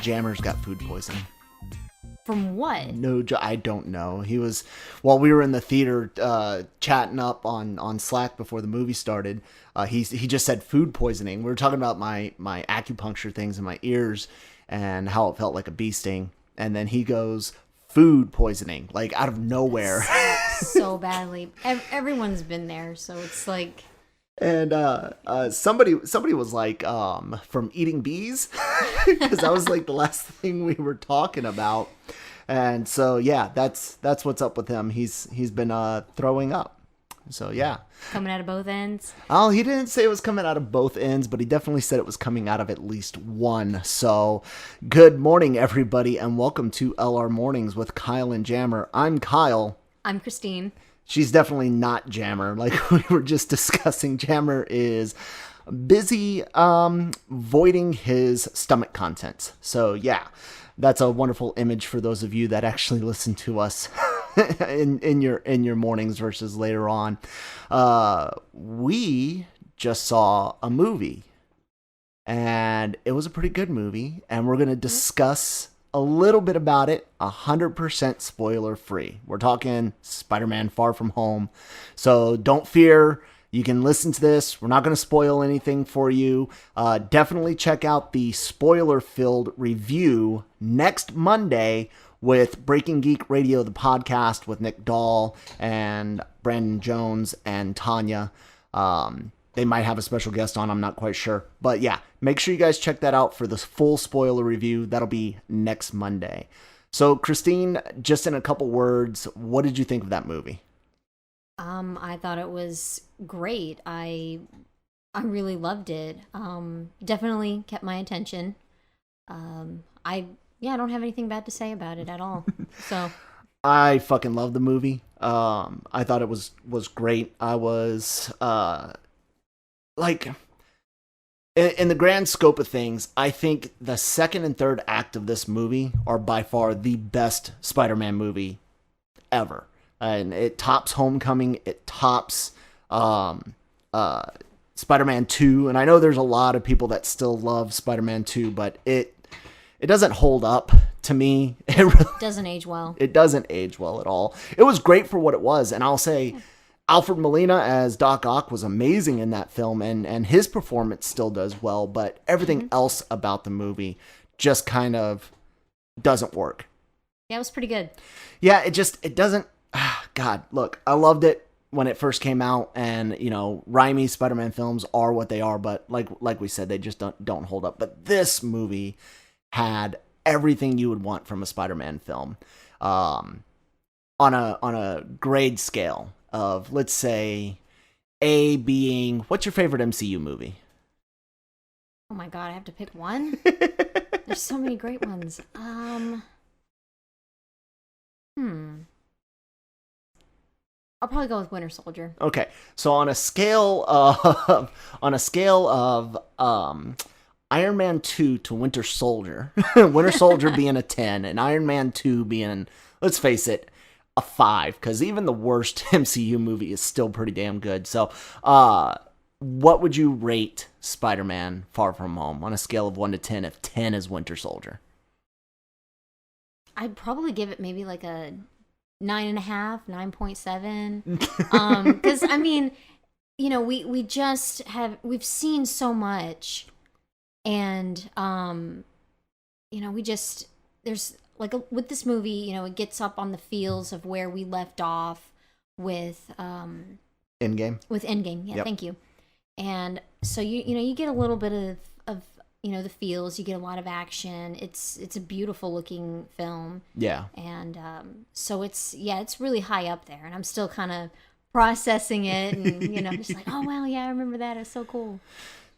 Jammer's got food poisoning. From what? No, I don't know. He was, while we were in the theater chatting up on Slack before the movie started, he just said food poisoning. We were talking about my acupuncture things in my ears and how it felt like a bee sting. And then he goes, food poisoning, like out of nowhere. So badly. Everyone's been there, so it's like... And somebody was like, from eating bees, because that was like the last thing we were talking about. And so yeah, that's what's up with him. He's been throwing up. So yeah, coming out of both ends. Oh, he didn't say it was coming out of both ends, but he definitely said it was coming out of at least one. So good morning, everybody, and welcome to LR Mornings with Kyle and Jammer. I'm Kyle. I'm Christine. She's definitely not Jammer, like we were just discussing. Jammer is busy voiding his stomach contents. So yeah, that's a wonderful image for those of you that actually listen to us in your mornings versus later on. We just saw a movie, and it was a pretty good movie, and we're going to discuss a little bit about it, 100% spoiler free. We're talking Spider-Man Far From Home. So don't fear. You can listen to this. We're not going to spoil anything for you. Definitely check out the spoiler-filled review next Monday with Breaking Geek Radio, the podcast with Nick Dahl and Brandon Jones and Tanya. They might have a special guest on, I'm not quite sure. But yeah, make sure you guys check that out for the full spoiler review. That'll be next Monday. So Christine, just in a couple words, what did you think of that movie? I thought it was great. I really loved it. Definitely kept my attention. I don't have anything bad to say about it at all. So I fucking love the movie. I thought it was great. I was like, in the grand scope of things, I think the second and third act of this movie are by far the best Spider-Man movie ever. And it tops Homecoming. It tops Spider-Man 2. And I know there's a lot of people that still love Spider-Man 2, but it doesn't hold up to me. It really doesn't age well. It doesn't age well at all. It was great for what it was. And I'll say Alfred Molina as Doc Ock was amazing in that film. And his performance still does well. But everything else about the movie just kind of doesn't work. Yeah, it was pretty good. Yeah, it doesn't. God, look, I loved it when it first came out, and you know, Raimi Spider-Man films are what they are, but like we said, they just don't hold up. But this movie had everything you would want from a Spider-Man film, on a grade scale of, let's say, A being, what's your favorite MCU movie? Oh my God, I have to pick one. There's so many great ones. I'll probably go with Winter Soldier. Okay, so on a scale of Iron Man 2 to Winter Soldier, Winter Soldier being a 10 and Iron Man 2 being, let's face it, a 5, because even the worst MCU movie is still pretty damn good. So, what would you rate Spider-Man Far From Home on a scale of 1 to 10 if 10 is Winter Soldier? I'd probably give it maybe like a 9.5, 9.7. Because I mean, you know, we've seen so much, and you know, there's like with this movie, you know, it gets up on the feels of where we left off with Endgame. With Endgame, yeah, yep. Thank you. And so you know, you get a little bit of you know, the feels. You get a lot of action. It's a beautiful looking film. Yeah. And so it's really high up there, and I'm still kind of processing it, and you know, just like, oh wow, yeah, I remember that. It's so cool.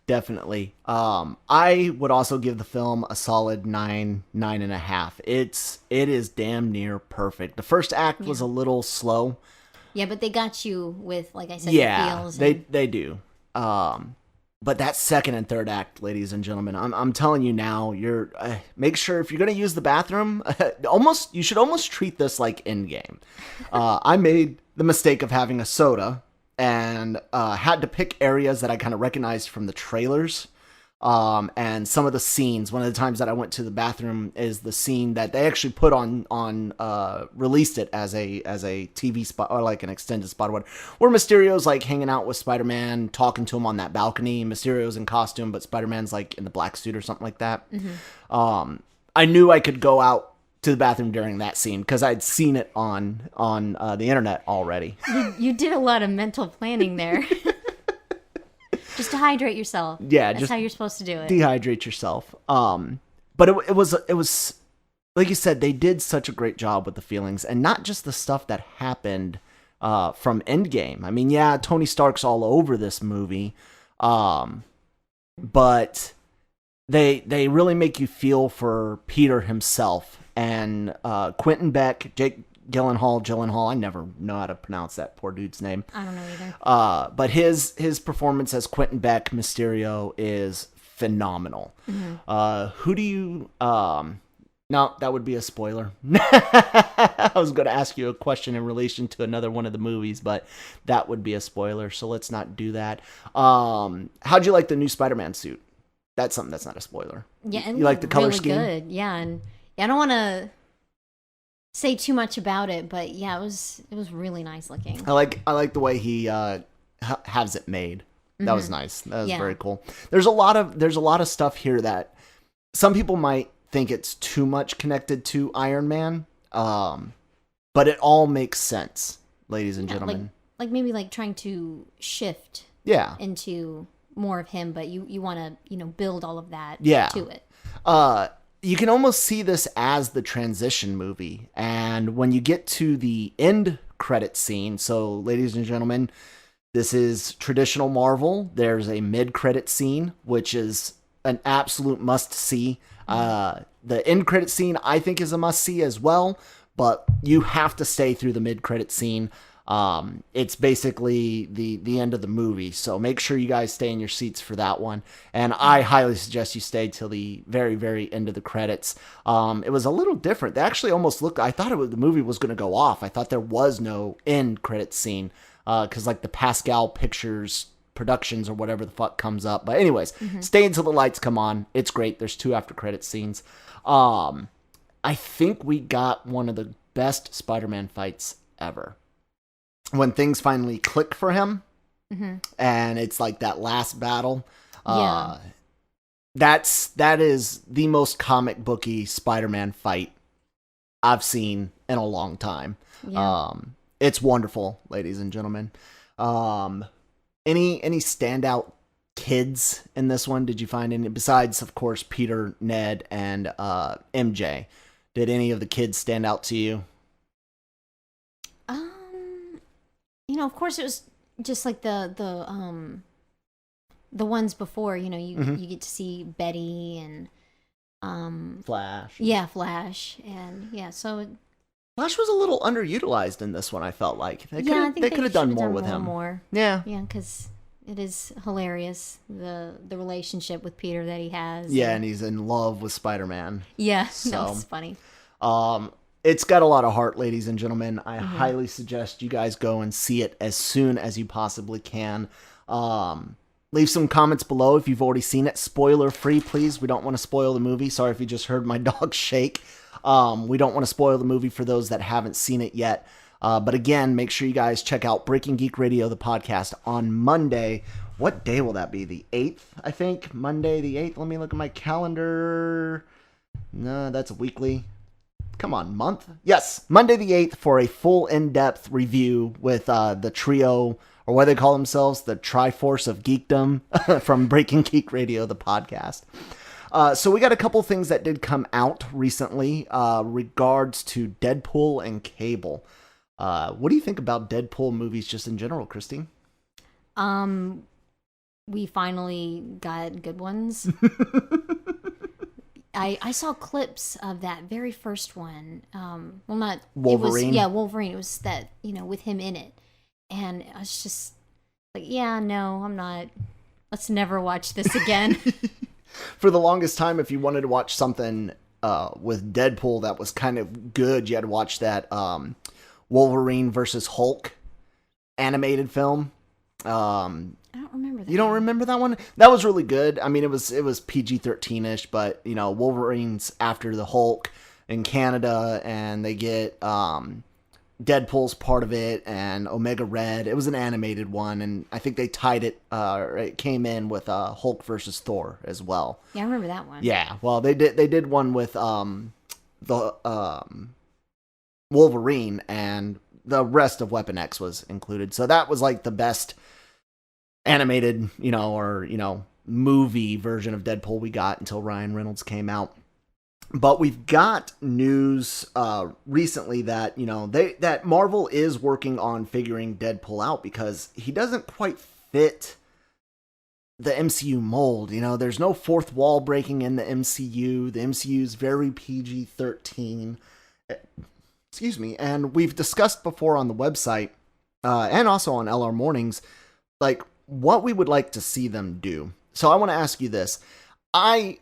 Definitely. I would also give the film a solid 9.5. It is damn near perfect. The first act was a little slow. Yeah, but they got you with, like I said, the feels. They do. But that second and third act, ladies and gentlemen, I'm telling you now, you're make sure if you're going to use the bathroom, you should almost treat this like Endgame. I made the mistake of having a soda and had to pick areas that I kind of recognized from the trailers. And some of the scenes, one of the times that I went to the bathroom is the scene that they actually put released it as a TV spot or like an extended spot or whatever, where Mysterio's like hanging out with Spider-Man, talking to him on that balcony. Mysterio's in costume, but Spider-Man's like in the black suit or something like that. I knew I could go out to the bathroom during that scene because I'd seen it on the internet already. You did a lot of mental planning there. Just to hydrate yourself. Yeah, that's just how you're supposed to do it. Dehydrate yourself. But it was like you said, they did such a great job with the feelings, and not just the stuff that happened from Endgame. I mean, yeah, Tony Stark's all over this movie, but they really make you feel for Peter himself and Quentin Beck, Jake Gyllenhaal. I never know how to pronounce that poor dude's name. I don't know either. But his performance as Quentin Beck, Mysterio, is phenomenal. Who do you... no, that would be a spoiler. I was going to ask you a question in relation to another one of the movies, but that would be a spoiler, so let's not do that. How'd you like the new Spider-Man suit? That's something that's not a spoiler. Yeah, you like the color really scheme? Good. Yeah, and I don't want to say too much about it, but yeah, it was really nice looking. I like the way he has it made. That was nice. That was very cool. There's a lot of stuff here that some people might think it's too much connected to Iron Man, but it all makes sense, ladies and gentlemen. Like maybe like trying to shift into more of him, but you want to build all of that to it. You can almost see this as the transition movie. And when you get to the end credit scene, so ladies and gentlemen, this is traditional Marvel. There's a mid-credit scene, which is an absolute must-see. The end credit scene, I think, is a must-see as well, but you have to stay through the mid-credit scene. It's basically the end of the movie, so make sure you guys stay in your seats for that one, and I highly suggest you stay till the very, very end of the credits. It was a little different. They actually almost looked, I thought the movie was going to go off. I thought there was no end credit scene, because like the Pascal Pictures Productions or whatever the fuck comes up, but anyways, stay until the lights come on. It's great. There's 2 after credit scenes. I think we got one of the best Spider-Man fights ever. When things finally click for him, and it's like that last battle, that is the most comic booky Spider-Man fight I've seen in a long time. It's wonderful, ladies and gentlemen. Any standout kids in this one? Did you find any, besides of course Peter, Ned, and MJ? Did any of the kids stand out to you? Of course, it was just like the ones before. You get to see Betty and Flash. Yeah, Flash, and so Flash was a little underutilized in this one. I felt like they could have done more with him. More. Yeah, because it is hilarious the relationship with Peter that he has. Yeah, and he's in love with Spider-Man. Yeah, so that was funny. It's got a lot of heart, ladies and gentlemen. I highly suggest you guys go and see it as soon as you possibly can. Leave some comments below if you've already seen it. Spoiler free, please. We don't want to spoil the movie. Sorry if you just heard my dog shake. We don't want to spoil the movie for those that haven't seen it yet. But again, make sure you guys check out Breaking Geek Radio, the podcast, on Monday. What day will that be? The 8th, I think? Monday the 8th. Let me look at my calendar. No, that's weekly. Come on, month? Yes, Monday the 8th for a full in-depth review with the trio, or what they call themselves, the Triforce of Geekdom from Breaking Geek Radio, the podcast. So we got a couple things that did come out recently regards to Deadpool and Cable. What do you think about Deadpool movies just in general, Christine? We finally got good ones. I saw clips of that very first one. Well, not Wolverine. Wolverine. It was that with him in it, and I was just like, yeah, no, I'm not. Let's never watch this again. For the longest time, if you wanted to watch something with Deadpool that was kind of good, you had to watch that Wolverine versus Hulk animated film. I don't remember that. You don't remember that one? That was really good. I mean, it was PG-13ish, but you know, Wolverine's after the Hulk in Canada, and they get Deadpool's part of it, and Omega Red. It was an animated one, and I think they tied it. It came in with Hulk versus Thor as well. Yeah, I remember that one. Yeah, well, they did one with the Wolverine, and the rest of Weapon X was included. So that was like the best animated, movie version of Deadpool we got until Ryan Reynolds came out. But we've got news recently that, that Marvel is working on figuring Deadpool out because he doesn't quite fit the MCU mold. There's no fourth wall breaking in the MCU. The MCU is very PG-13. Excuse me. And we've discussed before on the website and also on LRMornings, like what we would like to see them do. So I want to ask you this. I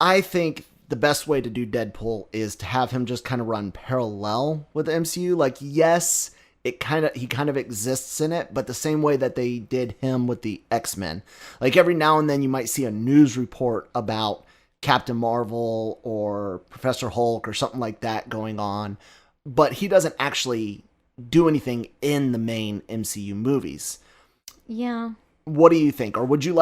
think the best way to do Deadpool is to have him just kind of run parallel with the MCU. Like, yes, he kind of exists in it, but the same way that they did him with the X-Men. Like, every now and then you might see a news report about Captain Marvel or Professor Hulk or something like that going on, but he doesn't actually do anything in the main MCU movies. Yeah. What do you think? Or would you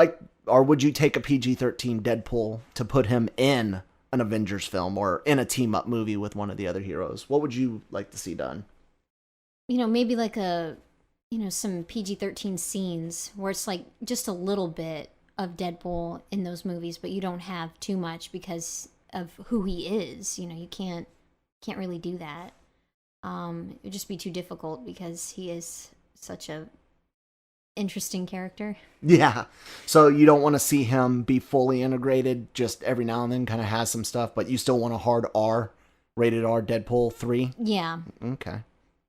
take a PG-13 Deadpool to put him in an Avengers film or in a team-up movie with one of the other heroes? What would you like to see done? Maybe like some PG-13 scenes where it's like just a little bit of Deadpool in those movies, but you don't have too much because of who he is. You can't really do that. It would just be too difficult because he is such a interesting character. Yeah. So you don't want to see him be fully integrated, just every now and then kind of has some stuff, but you still want a hard R, rated R Deadpool 3? Yeah. Okay.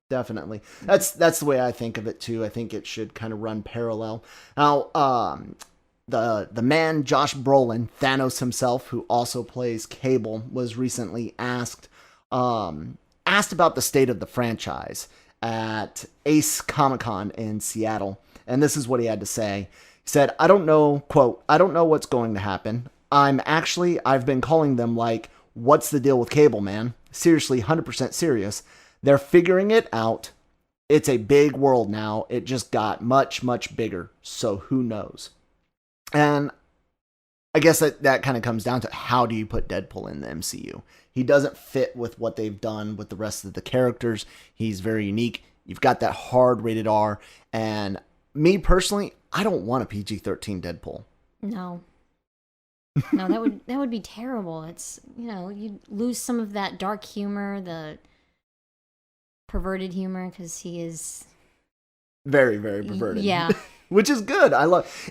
Definitely. That's the way I think of it too. I think it should kind of run parallel. Now, the man Josh Brolin, Thanos himself, who also plays Cable, was recently asked about the state of the franchise at Ace Comic-Con in Seattle. And this is what he had to say. He said, I don't know, quote, I don't know what's going to happen. I've been calling them like, what's the deal with Cable, man? Seriously, 100% serious. They're figuring it out. It's a big world now. It just got much, much bigger. So who knows? And I guess that kind of comes down to how do you put Deadpool in the MCU? He doesn't fit with what they've done with the rest of the characters. He's very unique. You've got that hard rated R. And me personally, I don't want a PG-13 Deadpool. No, that would be terrible. It's, you'd lose some of that dark humor, the perverted humor, because he is very, very perverted. Yeah. Which is good.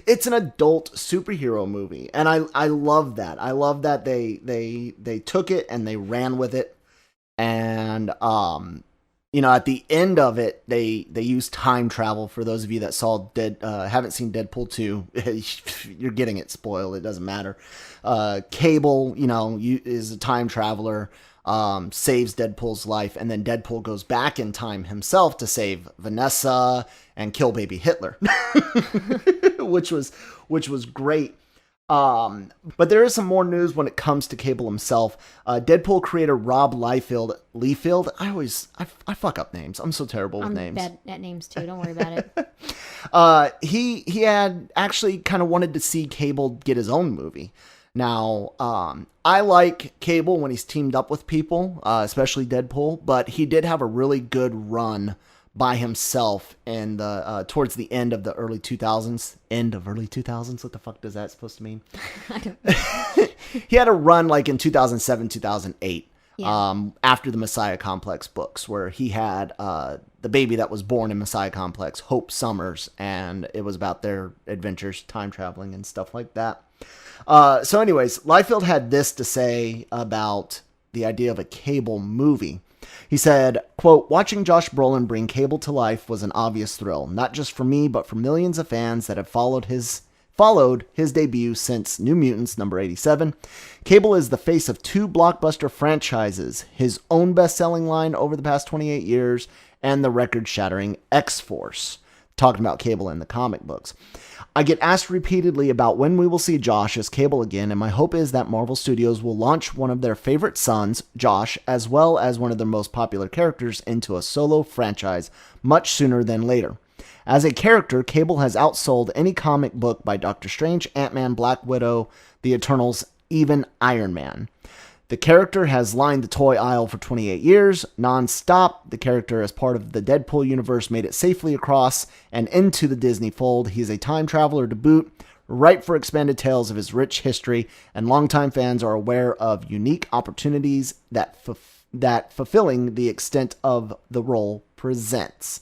It's an adult superhero movie, and I love that. I love that they took it and they ran with it. And at the end of it, they use time travel. For those of you that haven't seen Deadpool 2, you're getting it spoiled. It doesn't matter. Cable, is a time traveler, saves Deadpool's life, and then Deadpool goes back in time himself to save Vanessa and kill baby Hitler, which was great. But there is some more news when it comes to Cable himself. Deadpool creator Rob Liefeld. I fuck up names. I'm so terrible with names. I'm bad at names too. Don't worry about it. He had actually kind of wanted to see Cable get his own movie. Now, I like Cable when he's teamed up with people, especially Deadpool, but he did have a really good run by himself in the towards the end of the early 2000s. End of early 2000s? What the fuck does that supposed to mean? I don't know. He had a run like in 2007, 2008, yeah. After the Messiah Complex books, where he had the baby that was born in Messiah Complex, Hope Summers, and it was about their adventures, time traveling and stuff like that. So anyways, Liefeld had this to say about the idea of a Cable movie. He said, quote, watching Josh Brolin bring Cable to life was an obvious thrill, not just for me, but for millions of fans that have followed his debut since New Mutants number 87. Cable is the face of two blockbuster franchises, his own best-selling line over the past 28 years, and the record-shattering X-Force. Talking about Cable in the comic books. I get asked repeatedly about when we will see Josh as Cable again, and my hope is that Marvel Studios will launch one of their favorite sons, Josh, as well as one of their most popular characters into a solo franchise much sooner than later. As a character, Cable has outsold any comic book by Doctor Strange, Ant-Man, Black Widow, the Eternals, even Iron Man. The character has lined the toy aisle for 28 years, non-stop. The character, as part of the Deadpool universe, made it safely across and into the Disney fold. He is a time traveler to boot, ripe for expanded tales of his rich history, and longtime fans are aware of unique opportunities that fulfilling the extent of the role presents.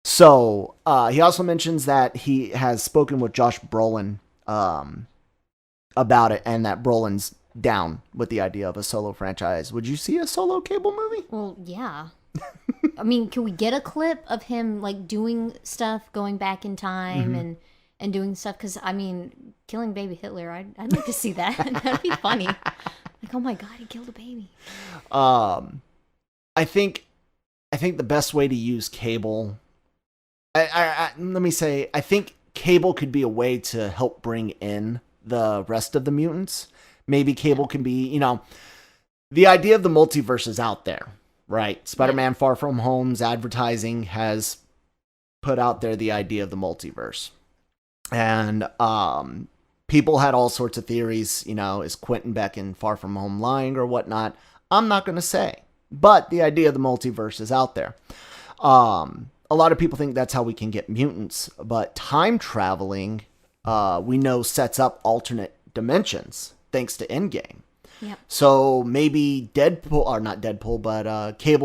So, he also mentions that he has spoken with Josh Brolin about it, and that Brolin's down with the idea of a solo franchise. Would you see a solo Cable movie? Well, yeah. I mean, can we get a clip of him like doing stuff, going back in time and doing stuff? Because I mean, killing baby Hitler, I'd like to see that. That'd be funny. Like, oh my god, he killed a baby. I think the best way to use Cable, let me say, I think Cable could be a way to help bring in the rest of the mutants. Maybe Cable can be, the idea of the multiverse is out there, right? Spider-Man Far From Home's advertising has put out there the idea of the multiverse. And people had all sorts of theories, is Quentin Beck in Far From Home lying or whatnot? I'm not going to say. But the idea of the multiverse is out there. A lot of people think that's how we can get mutants. But time traveling, we know, sets up alternate dimensions, thanks to Endgame. Yep. So maybe Cable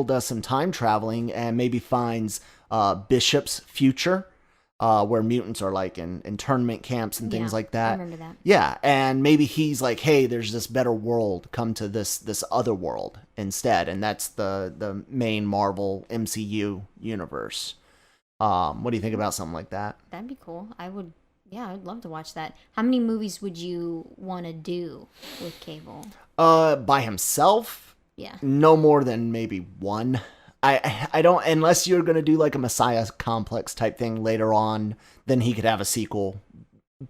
does some time traveling and maybe finds Bishop's future, where mutants are like in internment camps and things like that. I remember that. Yeah, and maybe he's like, hey, there's this better world, come to this other world instead, and that's the main Marvel MCU universe. What do you think about something like that? That'd be cool. I'd love to watch that. How many movies would you want to do with Cable? By himself? Yeah. No more than maybe one. I don't, unless you're going to do like a Messiah complex type thing later on, then he could have a sequel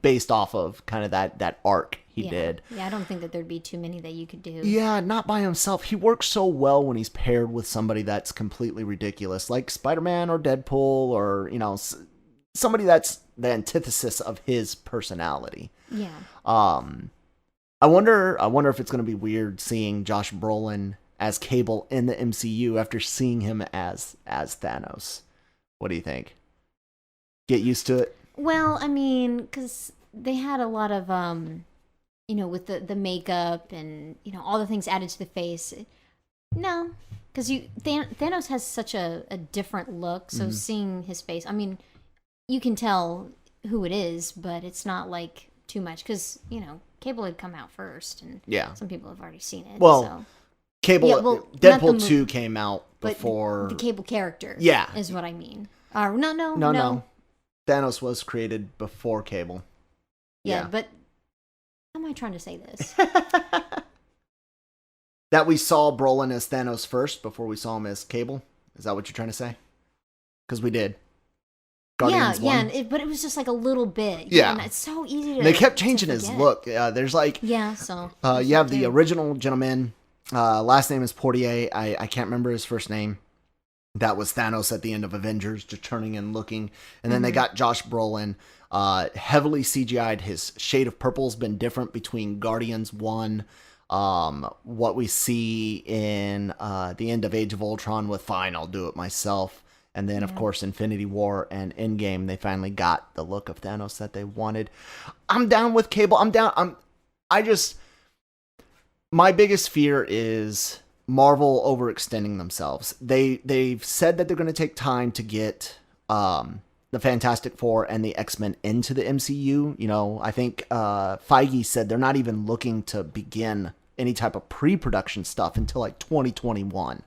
based off of kind of that arc he did. Yeah, I don't think that there'd be too many that you could do. Yeah, not by himself. He works so well when he's paired with somebody that's completely ridiculous, like Spider-Man or Deadpool or, somebody that's the antithesis of his personality. Yeah. I wonder if it's going to be weird seeing Josh Brolin as Cable in the MCU after seeing him as Thanos. What do you think? Get used to it? Well, I mean, because they had a lot of, with the makeup and, all the things added to the face. No, because Thanos has such a different look, so seeing his face, I mean, you can tell who it is, but it's not like too much because, Cable had come out first, and some people have already seen it. Well, so. Cable, Deadpool 2 came out before. The Cable character is what I mean. No. Thanos was created before Cable. Yeah, but how am I trying to say this? That we saw Brolin as Thanos first before we saw him as Cable? Is that what you're trying to say? Because we did. Guardians 1. But it was just like a little bit. Yeah. And it's so easy to. They kept changing his look. There's like. Yeah, so. You have the original gentleman. Last name is Portier. I can't remember his first name. That was Thanos at the end of Avengers, just turning and looking. And then they got Josh Brolin. Heavily CGI'd. His shade of purple's been different between Guardians 1. What we see in the end of Age of Ultron with fine, I'll do it myself. And then, of course, Infinity War and Endgame, they finally got the look of Thanos that they wanted. I'm down with Cable. My biggest fear is Marvel overextending themselves. They've said that they're going to take time to get the Fantastic Four and the X-Men into the MCU. I think Feige said they're not even looking to begin any type of pre-production stuff until like 2021.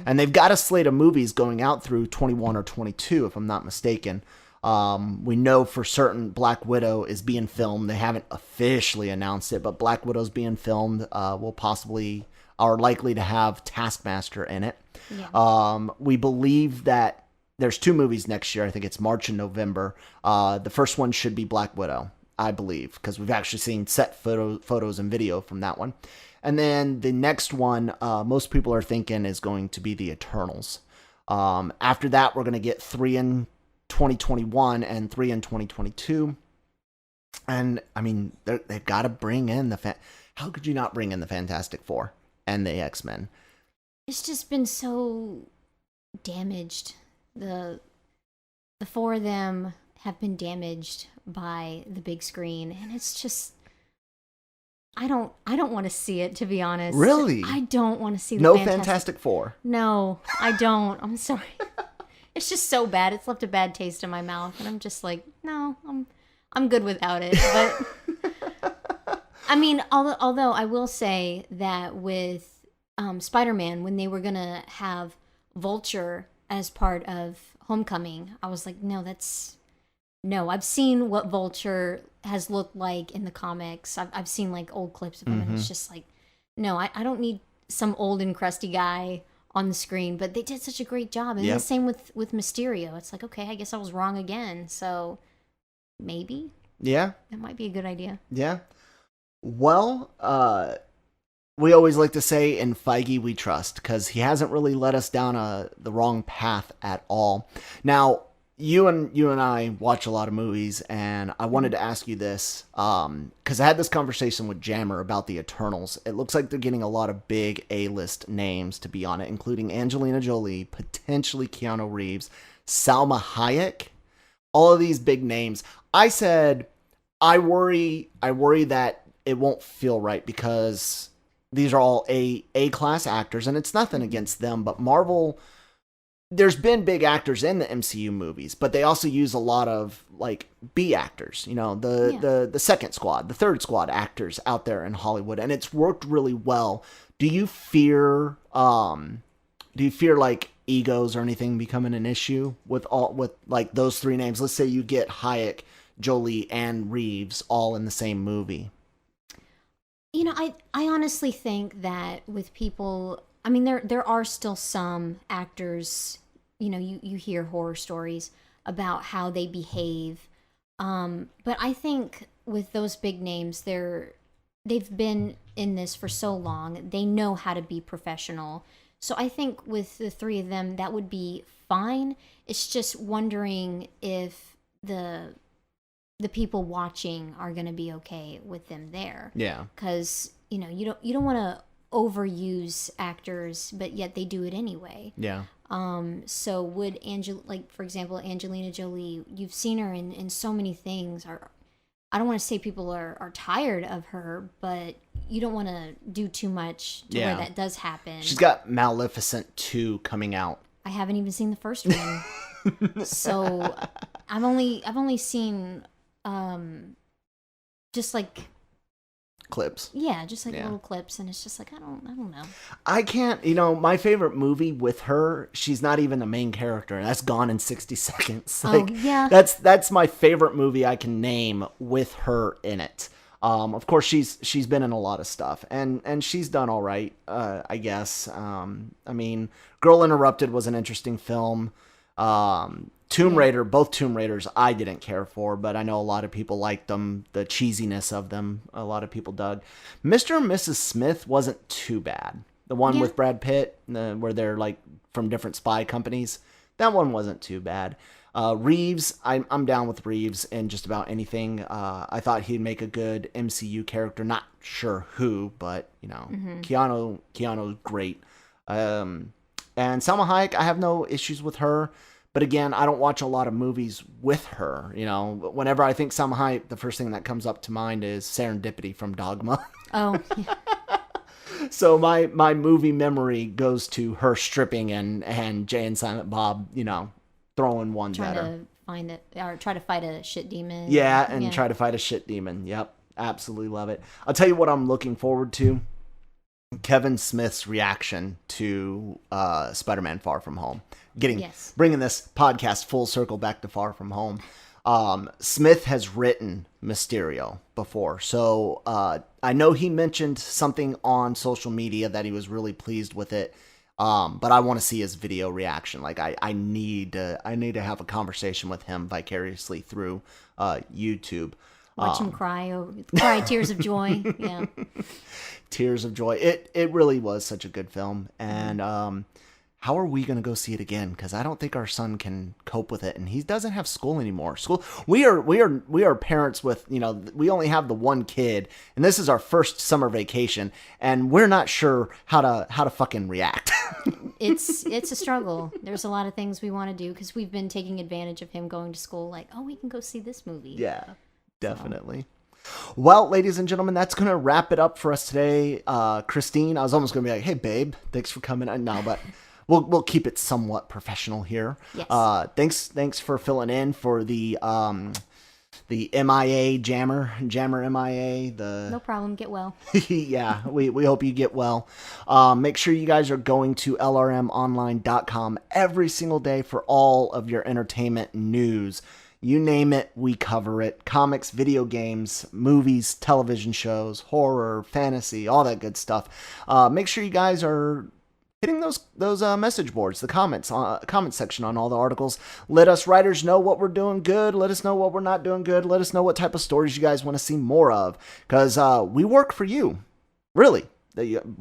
And they've got a slate of movies going out through 21 or 22, if I'm not mistaken. We know for certain Black Widow is being filmed. They haven't officially announced it, but Black Widow's being filmed. Are likely to have Taskmaster in it. Yeah. We believe that there's 2 movies next year. I think it's March and November. The first one should be Black Widow, I believe, because we've actually seen set photos and video from that one. And then the next one, most people are thinking is going to be the Eternals. After that, we're going to get 3 in 2021 and 3 in 2022. And I mean, they've got to bring in how could you not bring in the Fantastic Four and the X-Men? It's just been so damaged. The 4 of them have been damaged by the big screen, and it's just I don't want to see it, to be honest. Really? I don't want to see No Fantastic Four. No, I don't. I'm sorry. It's just so bad. It's left a bad taste in my mouth, and I'm just like, no, I'm good without it. But I mean, although I will say that with Spider-Man, when they were gonna have Vulture as part of Homecoming, I was like, no, I've seen what Vulture has looked like in the comics. I've seen like old clips of him, and it's just like, no, I don't need some old and crusty guy on the screen. But they did such a great job, and the same with Mysterio. It's like, okay, I guess I was wrong again. So maybe, that might be a good idea. Yeah. Well, we always like to say in Feige we trust, because he hasn't really led us down the wrong path at all. Now, you and I watch a lot of movies, and I wanted to ask you this, because I had this conversation with Jammer about the Eternals. It looks like they're getting a lot of big A-list names to be on it, including Angelina Jolie, potentially Keanu Reeves, Salma Hayek, all of these big names. I said, I worry that it won't feel right, because these are all A-class actors, and it's nothing against them, but Marvel, there's been big actors in the MCU movies, but they also use a lot of like B actors, the second squad, the third squad actors out there in Hollywood, and it's worked really well. Do you fear like egos or anything becoming an issue with like those 3 names? Let's say you get Hayek, Jolie, and Reeves all in the same movie. I honestly think that with people, I mean, there are still some actors, you hear horror stories about how they behave. But I think with those big names, they've been in this for so long. They know how to be professional. So I think with the 3 of them, that would be fine. It's just wondering if the people watching are going to be okay with them there. Yeah. Because, you don't want to overuse actors, but yet they do it anyway. Yeah. So would for example, Angelina Jolie, you've seen her in so many things. I don't want to say people are tired of her, but you don't want to do too much to where that does happen. She's got Maleficent 2 coming out. I haven't even seen the first one. So I've only seen just like clips. Yeah, just like little clips, and it's just like I don't know. I can't, my favorite movie with her, she's not even the main character, and that's Gone in 60 Seconds. Like, yeah. That's my favorite movie I can name with her in it. Of course, she's been in a lot of stuff, and she's done all right, I guess. I mean, Girl Interrupted was an interesting film. Tomb Raider, both Tomb Raiders, I didn't care for, but I know a lot of people liked them. The cheesiness of them, a lot of people dug. Mr. and Mrs. Smith wasn't too bad. The one with Brad Pitt, where they're like from different spy companies, that one wasn't too bad. Reeves, I'm down with Reeves in just about anything. I thought he'd make a good MCU character. Not sure who, but Keanu's great. And Salma Hayek, I have no issues with her. But again, I don't watch a lot of movies with her. Whenever I think Salma Hayek, the first thing that comes up to mind is Serendipity from Dogma. Oh, yeah. So my movie memory goes to her stripping and Jay and Silent Bob, throwing one trying better. to find it or try to fight a shit demon. Yeah, and try to fight a shit demon. Yep, absolutely love it. I'll tell you what I'm looking forward to. Kevin Smith's reaction to Spider-Man Far From Home. Bringing this podcast full circle back to Far From Home. Smith has written Mysterio before, so I know he mentioned something on social media that he was really pleased with it. But I want to see his video reaction. Like I need to have a conversation with him vicariously through YouTube. Watch him cry tears of joy. Yeah. Tears of joy. It really was such a good film. And how are we going to go see it again? Because I don't think our son can cope with it, and he doesn't have school anymore. We are parents with, we only have the one kid, and this is our first summer vacation, and we're not sure how to fucking react. It's a struggle. There's a lot of things we want to do because we've been taking advantage of him going to school. Like, oh, we can go see this movie. Yeah, definitely. Well, ladies and gentlemen, that's going to wrap it up for us today. Christine, I was almost going to be like, hey, babe, thanks for coming. No, but we'll keep it somewhat professional here. Yes. Thanks for filling in for the MIA jammer MIA. No problem. Get well. Yeah, we hope you get well. Make sure you guys are going to LRMonline.com every single day for all of your entertainment news. You name it, we cover it. Comics, video games, movies, television shows, horror, fantasy, all that good stuff. Make sure you guys are hitting those message boards, the comment section on all the articles. Let us writers know what we're doing good. Let us know what we're not doing good. Let us know what type of stories you guys want to see more of. Because we work for you. Really.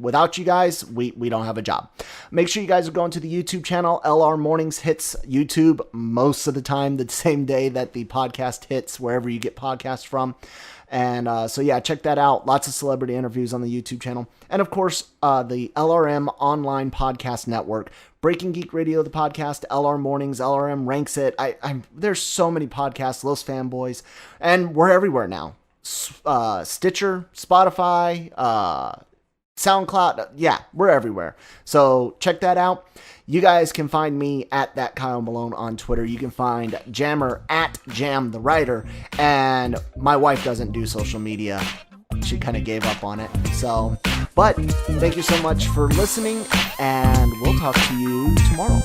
Without you guys, we don't have a job. Make sure you guys are going to the YouTube channel. LR Mornings hits YouTube most of the time the same day that the podcast hits wherever you get podcasts from. And so yeah, check that out. Lots of celebrity interviews on the YouTube channel. And of course, the LRM Online Podcast Network. Breaking Geek Radio, the podcast, LR Mornings, LRM ranks it. There's so many podcasts, Los Fanboys, and we're everywhere now. Stitcher, Spotify, SoundCloud, yeah, we're everywhere. So check that out. You guys can find me at that Kyle Malone on Twitter. You can find Jammer at Jam the Writer. And my wife doesn't do social media. She kind of gave up on it. So, but thank you so much for listening, and we'll talk to you tomorrow.